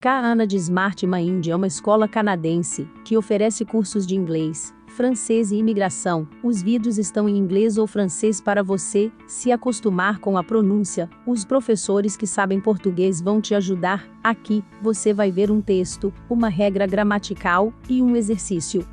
Canada Smart Mind é uma escola canadense que oferece cursos de inglês, francês e imigração. Os vídeos estão em inglês ou francês para você se acostumar com a pronúncia. Os professores que sabem português vão te ajudar. Aqui, você vai ver um texto, uma regra gramatical e um exercício.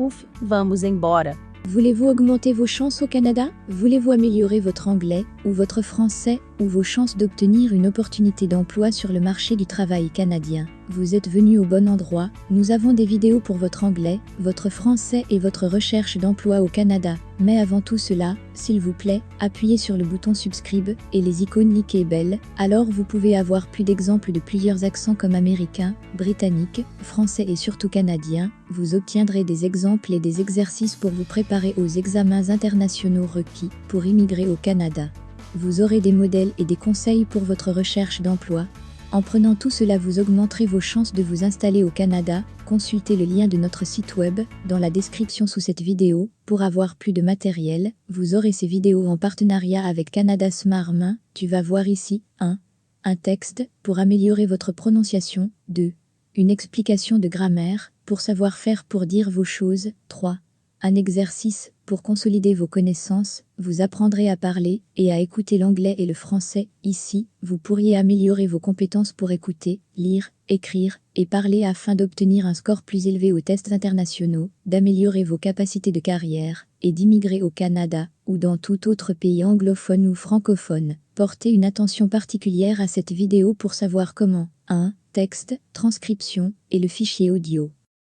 Vamos embora! Voulez-vous augmenter vos chances au Canada? Voulez-vous améliorer votre anglais ou votre français ou vos chances d'obtenir une opportunité d'emploi sur le marché du travail canadien? Vous êtes venu au bon endroit, nous avons des vidéos pour votre anglais, votre français et votre recherche d'emploi au Canada. Mais avant tout cela, s'il vous plaît, appuyez sur le bouton subscribe et les icônes like et belle, alors vous pouvez avoir plus d'exemples de plusieurs accents comme américain, britannique, français et surtout canadien. Vous obtiendrez des exemples et des exercices pour vous préparer aux examens internationaux requis pour immigrer au Canada. Vous aurez des modèles et des conseils pour votre recherche d'emploi. En prenant tout cela, vous augmenterez vos chances de vous installer au Canada. Consultez le lien de notre site web dans la description sous cette vidéo pour avoir plus de matériel. Vous aurez ces vidéos en partenariat avec Canada Smart Mind. Tu vas voir ici 1. Un texte pour améliorer votre prononciation. 2. Une explication de grammaire pour savoir faire pour dire vos choses. 3. Un exercice pour consolider vos connaissances, vous apprendrez à parler et à écouter l'anglais et le français. Ici, vous pourriez améliorer vos compétences pour écouter, lire, écrire et parler afin d'obtenir un score plus élevé aux tests internationaux, d'améliorer vos capacités de carrière et d'immigrer au Canada ou dans tout autre pays anglophone ou francophone. Portez une attention particulière à cette vidéo pour savoir comment 1. Texte, transcription et le fichier audio.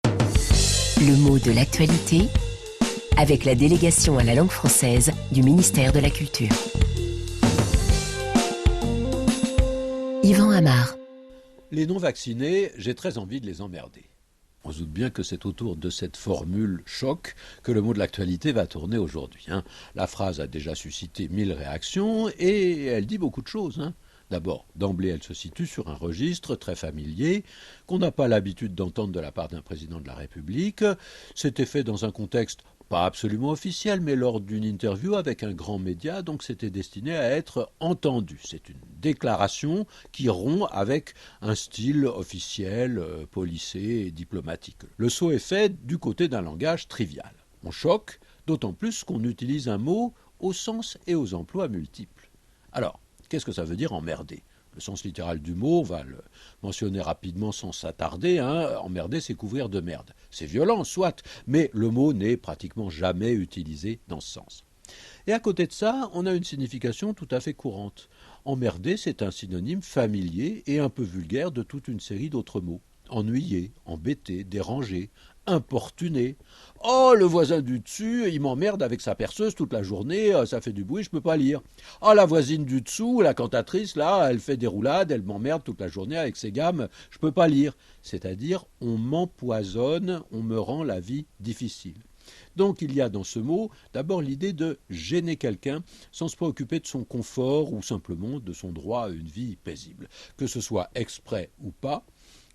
Le mot de l'actualité avec la délégation à la langue française du ministère de la Culture. Yvan Amar. Les non-vaccinés, j'ai très envie de les emmerder. On se doute bien que c'est autour de cette formule choc que le mot de l'actualité va tourner aujourd'hui. La phrase a déjà suscité 1000 réactions et elle dit beaucoup de choses. D'abord, d'emblée, elle se situe sur un registre très familier qu'on n'a pas l'habitude d'entendre de la part d'un président de la République. C'était fait dans un contexte pas absolument officiel, mais lors d'une interview avec un grand média, donc c'était destiné à être entendu. C'est une déclaration qui rompt avec un style officiel, policé et diplomatique. Le saut est fait du côté d'un langage trivial. On choque, d'autant plus qu'on utilise un mot au sens et aux emplois multiples. Alors, qu'est-ce que ça veut dire emmerder ? Le sens littéral du mot, on va le mentionner rapidement sans s'attarder. Emmerder, c'est couvrir de merde. C'est violent, soit, mais le mot n'est pratiquement jamais utilisé dans ce sens. Et à côté de ça, on a une signification tout à fait courante. Emmerder, c'est un synonyme familier et un peu vulgaire de toute une série d'autres mots. Ennuyer, embêter, déranger, importuner. Oh, le voisin du dessus, il m'emmerde avec sa perceuse toute la journée, ça fait du bruit, je peux pas lire. Oh, la voisine du dessous, la cantatrice, là, elle fait des roulades, elle m'emmerde toute la journée avec ses gammes, je peux pas lire. C'est-à-dire, on m'empoisonne, on me rend la vie difficile. Donc il y a dans ce mot d'abord l'idée de gêner quelqu'un sans se préoccuper de son confort ou simplement de son droit à une vie paisible. Que ce soit exprès ou pas,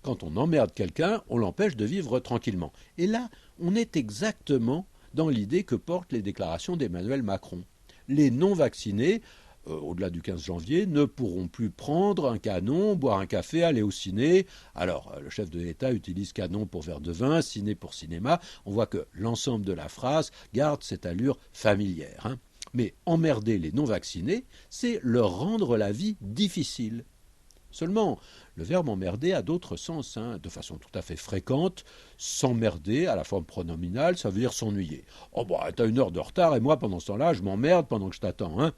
quand on emmerde quelqu'un, on l'empêche de vivre tranquillement. Et là, on est exactement dans l'idée que portent les déclarations d'Emmanuel Macron. Les non-vaccinés, au-delà du 15 janvier, ne pourront plus prendre un canon, boire un café, aller au ciné. Alors, le chef de l'État utilise canon pour verre de vin, ciné pour cinéma. On voit que l'ensemble de la phrase garde cette allure familière. Mais emmerder les non-vaccinés, c'est leur rendre la vie difficile. Seulement, le verbe emmerder a d'autres sens, de façon tout à fait fréquente. S'emmerder, à la forme pronominale, ça veut dire s'ennuyer. Oh bah, t'as 1 heure de retard et moi, pendant ce temps-là, je m'emmerde pendant que je t'attends.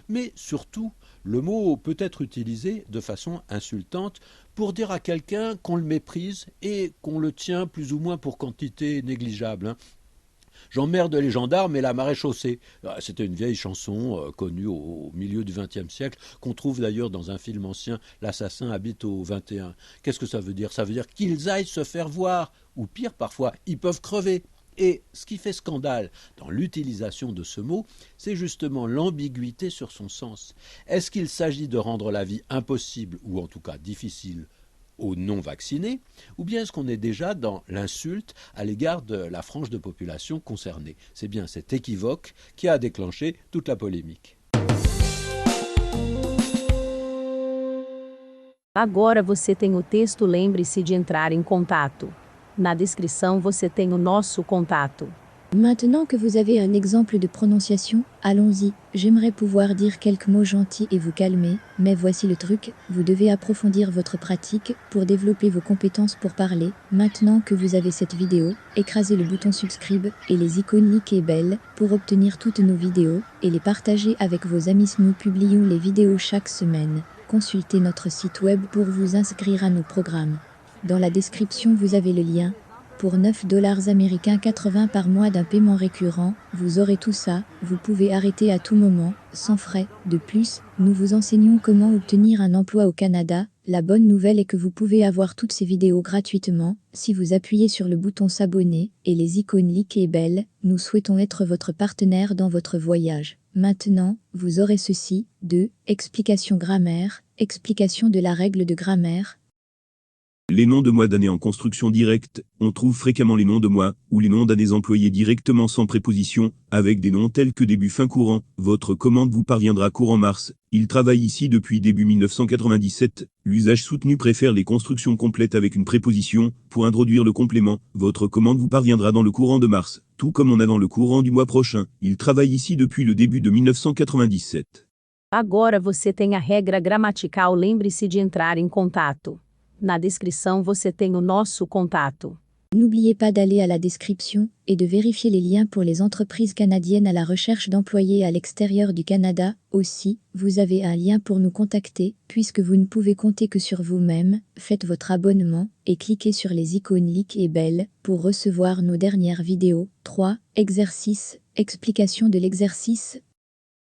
Mais surtout, le mot peut être utilisé de façon insultante pour dire à quelqu'un qu'on le méprise et qu'on le tient plus ou moins pour quantité négligeable. J'emmerde les gendarmes et la maréchaussée. C'était une vieille chanson connue au milieu du XXe siècle, qu'on trouve d'ailleurs dans un film ancien, L'assassin habite au XXI. Qu'est-ce que ça veut dire ? Ça veut dire qu'ils aillent se faire voir, ou pire parfois, ils peuvent crever. Et ce qui fait scandale dans l'utilisation de ce mot, c'est justement l'ambiguïté sur son sens. Est-ce qu'il s'agit de rendre la vie impossible, ou en tout cas difficile, aux non-vaccinés, ou bien est-ce qu'on est déjà dans l'insulte à l'égard de la frange de population concernée ? C'est bien cet équivoque qui a déclenché toute la polémique. Agora você tem o texto, lembre-se de entrar em contato. Na descrição você tem o nosso contato. Maintenant que vous avez un exemple de prononciation, allons-y. J'aimerais pouvoir dire quelques mots gentils et vous calmer, mais voici le truc, vous devez approfondir votre pratique pour développer vos compétences pour parler. Maintenant que vous avez cette vidéo, écrasez le bouton subscribe et les icônes like et belle pour obtenir toutes nos vidéos et les partager avec vos amis. Nous publions les vidéos chaque semaine. Consultez notre site web pour vous inscrire à nos programmes. Dans la description vous avez le lien. Pour 9 $ américains 80 par mois d'un paiement récurrent, vous aurez tout ça, vous pouvez arrêter à tout moment, sans frais. De plus, nous vous enseignons comment obtenir un emploi au Canada. La bonne nouvelle est que vous pouvez avoir toutes ces vidéos gratuitement, si vous appuyez sur le bouton s'abonner, et les icônes like et belle. Nous souhaitons être votre partenaire dans votre voyage. Maintenant, vous aurez ceci, 2. Explication grammaire, explication de la règle de grammaire. Les noms de mois d'année en construction directe, on trouve fréquemment les noms de mois, ou les noms d'années employés directement sans préposition, avec des noms tels que début fin courant. Votre commande vous parviendra courant mars. Il travaille ici depuis début 1997. L'usage soutenu préfère les constructions complètes avec une préposition. Pour introduire le complément, votre commande vous parviendra dans le courant de mars, tout comme on a dans le courant du mois prochain. Il travaille ici depuis le début de 1997. Agora você tem a regra gramatical, lembre-se de entrar em contato. Na descrição você tem o nosso contato. N'oubliez pas d'aller à la description et de vérifier les liens pour les entreprises canadiennes à la recherche d'employés à l'extérieur du Canada. Aussi, vous avez un lien pour nous contacter, puisque vous ne pouvez compter que sur vous-même. Faites votre abonnement et cliquez sur les icônes like et belle pour recevoir nos dernières vidéos. 3. Exercice. Explication de l'exercice.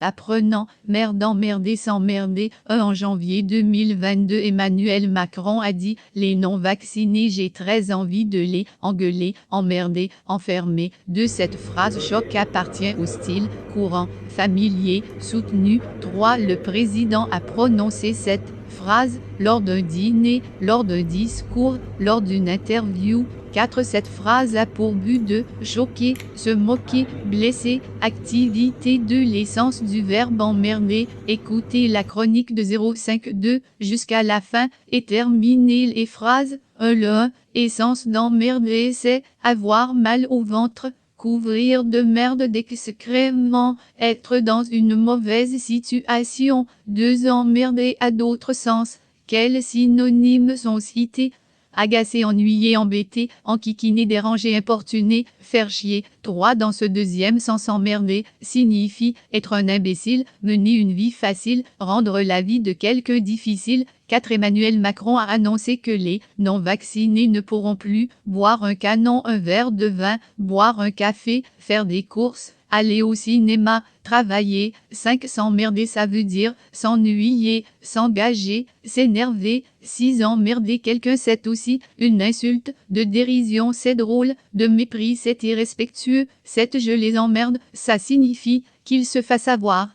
Apprenant, merde emmerdé s'emmerder. En janvier 2022, Emmanuel Macron a dit « Les non-vaccinés, j'ai très envie de les engueuler, emmerder, enfermer ». De cette phrase choc appartient au style courant, familier, soutenu. 3. Le président a prononcé cette phrase lors d'un dîner, lors d'un discours, lors d'une interview. 4. Cette phrase a pour but de choquer, se moquer, blesser. Activité de l'essence du verbe emmerder. Écoutez la chronique de 052 jusqu'à la fin et terminez les phrases. 1. Le 1. Essence d'emmerder, c'est avoir mal au ventre, couvrir de merde d'excréments, être dans une mauvaise situation. 2. Emmerder a d'autres sens. Quels synonymes sont cités? Agacer, ennuyer, embêter, enquiquiner, déranger, importuner, faire chier. 3. Dans ce deuxième sens, emmerder signifie être un imbécile, mener une vie facile, rendre la vie de quelqu'un difficile. 4. Emmanuel Macron a annoncé que les non-vaccinés ne pourront plus boire un canon, un verre de vin, boire un café, faire des courses, aller au cinéma, travailler. 5. S'emmerder, ça veut dire s'ennuyer, s'engager, s'énerver. 6. Emmerder quelqu'un, c'est aussi une insulte, de dérision, c'est drôle, de mépris, c'est irrespectueux. 7. Je les emmerde, ça signifie qu'ils se fassent avoir,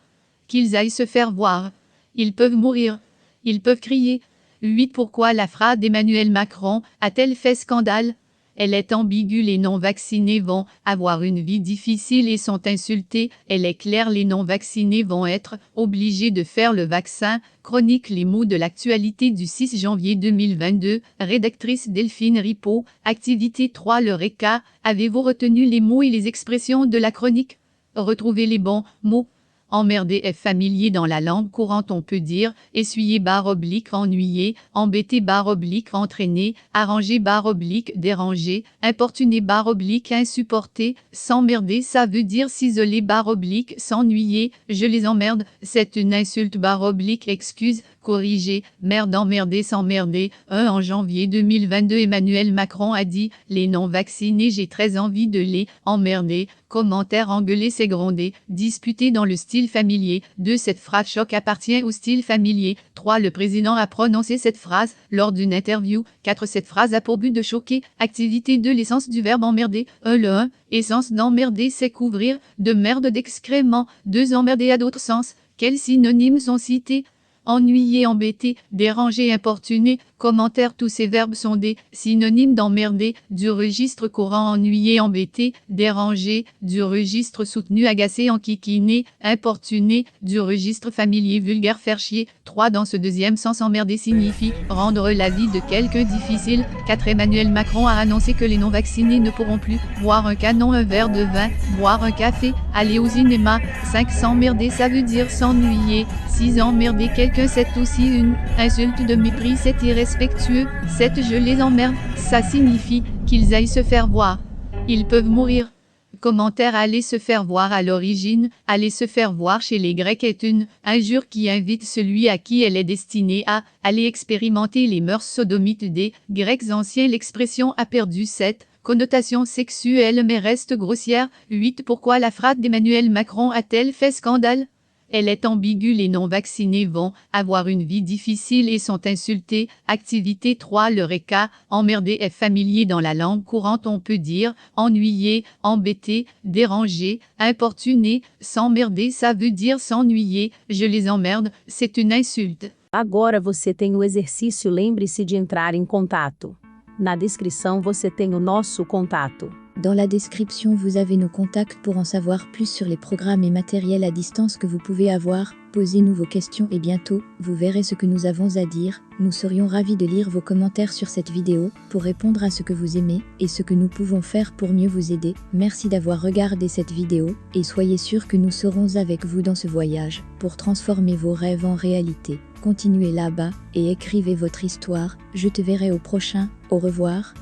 qu'ils aillent se faire voir. Ils peuvent mourir, ils peuvent crier. 8. Pourquoi la phrase d'Emmanuel Macron a-t-elle fait scandale? Elle est ambiguë, les non-vaccinés vont avoir une vie difficile et sont insultés. Elle est claire, les non-vaccinés vont être obligés de faire le vaccin. Chronique les mots de l'actualité du 6 janvier 2022. Rédactrice Delphine Ripaud. Activité 3. Le RECA. Avez-vous retenu les mots et les expressions de la chronique? Retrouvez les bons mots. Emmerder est familier dans la langue courante, on peut dire essuyer / ennuyer, embêter / entraîner, arranger / déranger, importuner / insupporter, s'emmerder ça veut dire s'isoler / s'ennuyer, je les emmerde, c'est une insulte / excuse, corriger, merde emmerder s'emmerder. En janvier 2022 Emmanuel Macron a dit « Les non-vaccinés j'ai très envie de les emmerder ». Commentaire engueuler c'est gronder, disputer dans le style familier. 2. Cette phrase choc appartient au style familier. 3. Le président a prononcé cette phrase lors d'une interview. 4. Cette phrase a pour but de choquer. Activité 2. L'essence du verbe emmerder. 1. Le 1. Essence d'emmerder c'est couvrir de merde d'excréments. 2. Emmerder a d'autres sens. Quels synonymes sont cités? ennuyer, embêter, déranger, importuner. Commentaire: tous ces verbes sont des synonymes d'emmerder, du registre courant ennuyer, embêter, déranger, du registre soutenu agacer, enquiquiner, importuner, du registre familier vulgaire faire chier. 3. Dans ce deuxième sens, emmerder signifie rendre la vie de quelqu'un difficile. 4. Emmanuel Macron a annoncé que les non-vaccinés ne pourront plus boire un canon, un verre de vin, boire un café, aller au cinéma. 5. S'emmerder, ça veut dire s'ennuyer. 6. Emmerder quelqu'un, c'est aussi une insulte de mépris, c'est irrespectueux. 7. Je les emmerde, ça signifie qu'ils aillent se faire voir. Ils peuvent mourir. Commentaire: aller se faire voir. À l'origine, aller se faire voir chez les Grecs est une injure qui invite celui à qui elle est destinée à aller expérimenter les mœurs sodomites des Grecs anciens. L'expression a perdu cette connotation sexuelle mais reste grossière. 8. Pourquoi la phrase d'Emmanuel Macron a-t-elle fait scandale? Elle est ambiguë. Les non-vaccinés vont avoir une vie difficile et sont insultés. Activité 3. Le RECA, emmerder, est familier dans la langue courante. On peut dire ennuyer, embêter, déranger, importuner. S'emmerder, ça veut dire s'ennuyer. Je les emmerde, c'est une insulte. Agora você tem o exercício. Lembre-se de entrar em contato. Na descrição você tem o nosso contato. Dans la description, vous avez nos contacts pour en savoir plus sur les programmes et matériels à distance que vous pouvez avoir. Posez-nous vos questions et bientôt, vous verrez ce que nous avons à dire. Nous serions ravis de lire vos commentaires sur cette vidéo pour répondre à ce que vous aimez et ce que nous pouvons faire pour mieux vous aider. Merci d'avoir regardé cette vidéo et soyez sûrs que nous serons avec vous dans ce voyage pour transformer vos rêves en réalité. Continuez là-bas et écrivez votre histoire. Je te verrai au prochain. Au revoir.